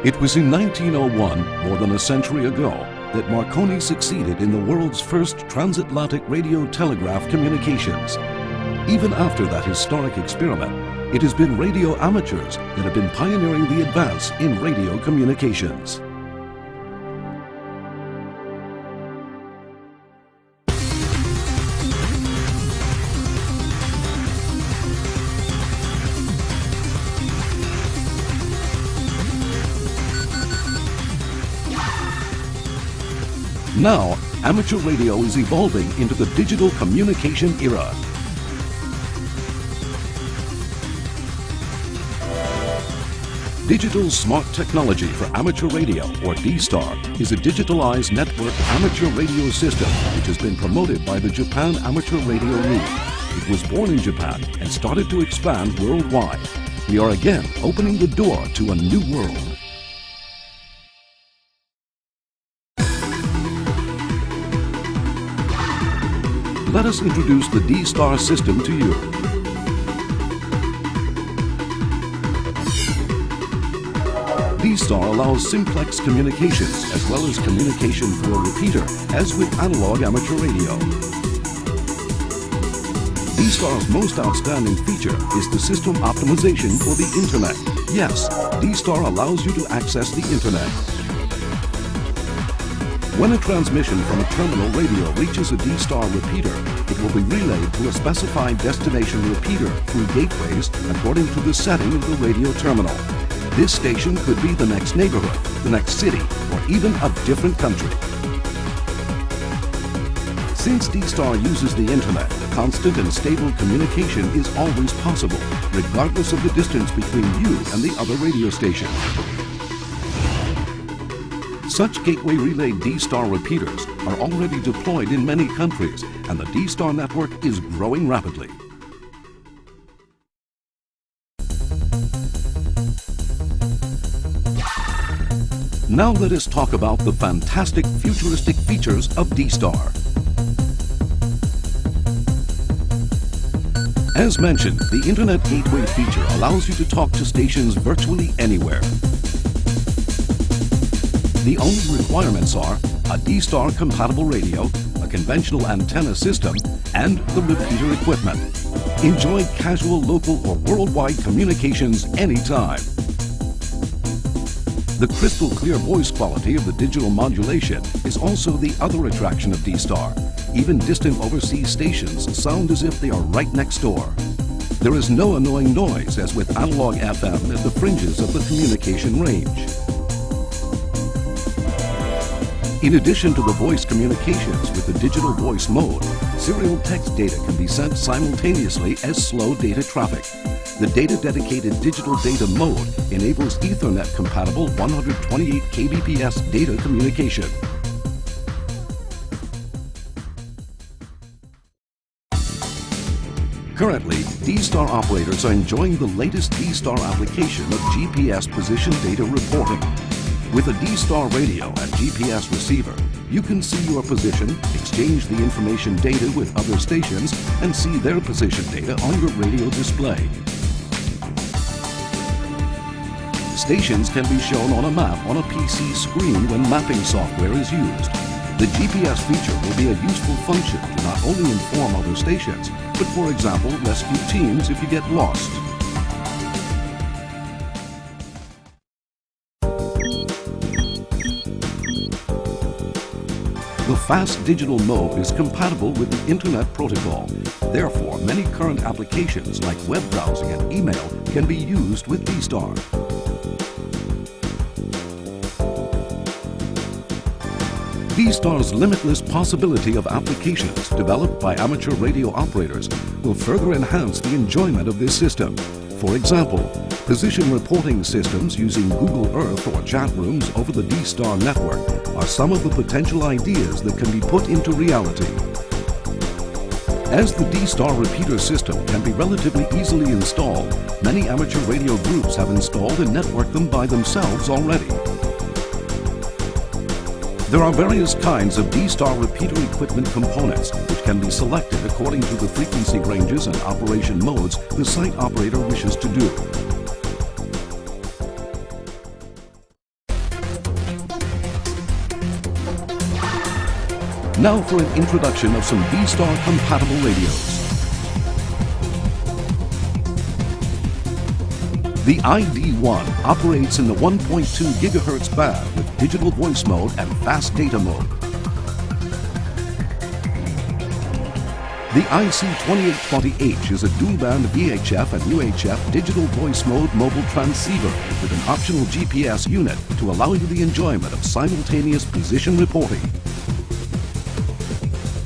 It was in 1901, more than a century ago, that Marconi succeeded in the world's first transatlantic radio telegraph communications. Even after that historic experiment, it has been radio amateurs that have been pioneering the advance in radio communications. Now, amateur radio is evolving into the digital communication era. Digital Smart Technology for Amateur Radio, or D-STAR, is a digitalized network amateur radio system which has been promoted by the Japan Amateur Radio League. It was born in Japan and started to expand worldwide. We are again opening the door to a new world. Let us introduce the D-STAR system to you. D-STAR allows simplex communications as well as communication through a repeater, as with analog amateur radio. D-STAR's most outstanding feature is the system optimization for the Internet. Yes, D-STAR allows you to access the Internet. When a transmission from a terminal radio reaches a D-STAR repeater, it will be relayed to a specified destination repeater through gateways according to the setting of the radio terminal. This station could be the next neighborhood, the next city, or even a different country. Since D-STAR uses the Internet, constant and stable communication is always possible, regardless of the distance between you and the other radio station. Such gateway relay D-STAR repeaters are already deployed in many countries, and the D-STAR network is growing rapidly. Now let us talk about the fantastic futuristic features of D-STAR. As mentioned, the Internet Gateway feature allows you to talk to stations virtually anywhere. The only requirements are a D-STAR compatible radio, a conventional antenna system, and the repeater equipment. Enjoy casual, local, or worldwide communications anytime. The crystal clear voice quality of the digital modulation is also the other attraction of D-STAR. Even distant overseas stations sound as if they are right next door. There is no annoying noise as with analog FM at the fringes of the communication range. In addition to the voice communications with the digital voice mode, serial text data can be sent simultaneously as slow data traffic. The data-dedicated digital data mode enables Ethernet-compatible 128 kbps data communication. Currently, D-STAR operators are enjoying the latest D-STAR application of GPS position data reporting. With a D-STAR radio and GPS receiver, you can see your position, exchange the information data with other stations, and see their position data on your radio display. Stations can be shown on a map on a PC screen when mapping software is used. The GPS feature will be a useful function to not only inform other stations, but for example, rescue teams if you get lost. The fast digital mode is compatible with the Internet protocol. Therefore, many current applications like web browsing and email can be used with D-STAR. D-STAR's limitless possibility of applications developed by amateur radio operators will further enhance the enjoyment of this system. For example, position reporting systems using Google Earth or chat rooms over the D-STAR network are some of the potential ideas that can be put into reality. As the D-STAR repeater system can be relatively easily installed, many amateur radio groups have installed and networked them by themselves already. There are various kinds of D-STAR repeater equipment components which can be selected according to the frequency ranges and operation modes the site operator wishes to do. Now for an introduction of some D-STAR compatible radios. The ID1 operates in the 1.2 GHz band with digital voice mode and fast data mode. The IC2820H is a dual-band VHF and UHF digital voice mode mobile transceiver with an optional GPS unit to allow you the enjoyment of simultaneous position reporting.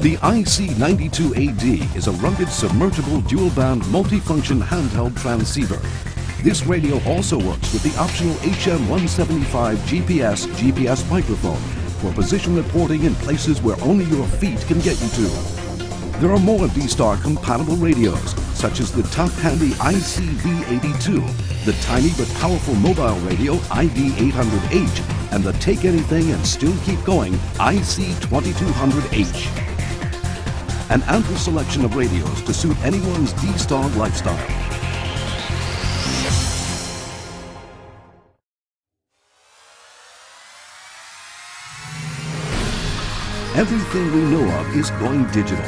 The IC92AD is a rugged submergible dual-band multifunction handheld transceiver. This radio also works with the optional HM175 GPS microphone for position reporting in places where only your feet can get you to. There are more D-STAR compatible radios, such as the top-handy ICV82, the tiny but powerful mobile radio ID800H, and the take anything and still keep going IC2200H. An ample selection of radios to suit anyone's D-STAR lifestyle. Everything we know of is going digital.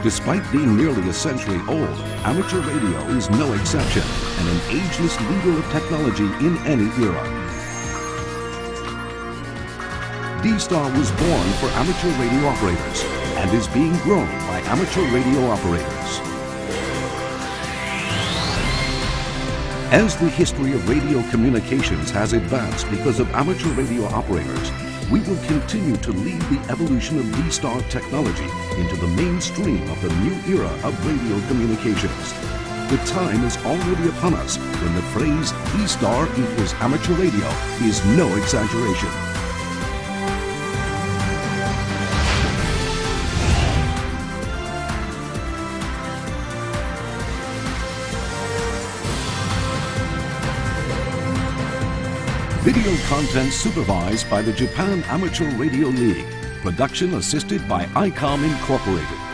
Despite being nearly a century old, amateur radio is no exception and an ageless leader of technology in any era. D-STAR was born for amateur radio operators and is being grown by amateur radio operators. As the history of radio communications has advanced because of amateur radio operators, we will continue to lead the evolution of D-STAR technology into the mainstream of the new era of radio communications. The time is already upon us when the phrase D-STAR equals amateur radio is no exaggeration. Video content supervised by the Japan Amateur Radio League. Production assisted by Icom Incorporated.